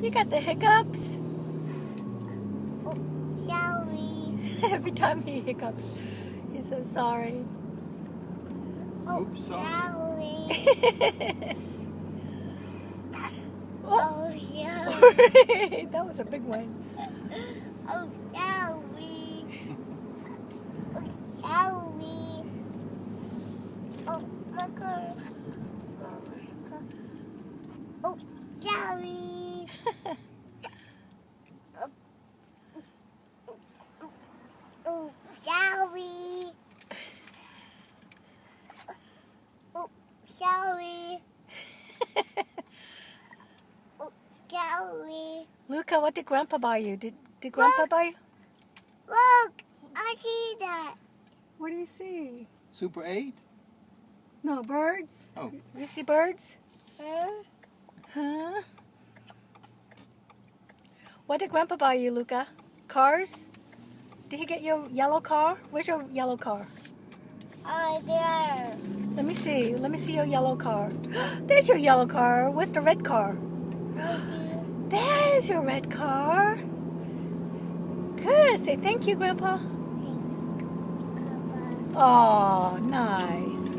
You got the hiccups? Oh, sorry. Every time he hiccups, he says sorry. Oh, Oops, sorry. Oh, Oh, sorry. that was a big one. Oh, sorry. Oh, sorry. Oh, my God. Oh, sorry. Oh, sorry. Oh, sorry. Oh, sorry. Luka, what did Grandpa buy you? Did Grandpa buy you? Look, I see that. What do you see? Super 8? No, birds? Oh. You see birds? Huh? Huh? What did Grandpa buy you, Luka? Cars? Did he get your yellow car? Where's your yellow car? Oh, there. Let me see. Let me see your yellow car. There's your yellow car. Where's the red car? Oh, dear. There's your red car. Good. Say thank you, Grandpa. Pink. Oh, nice.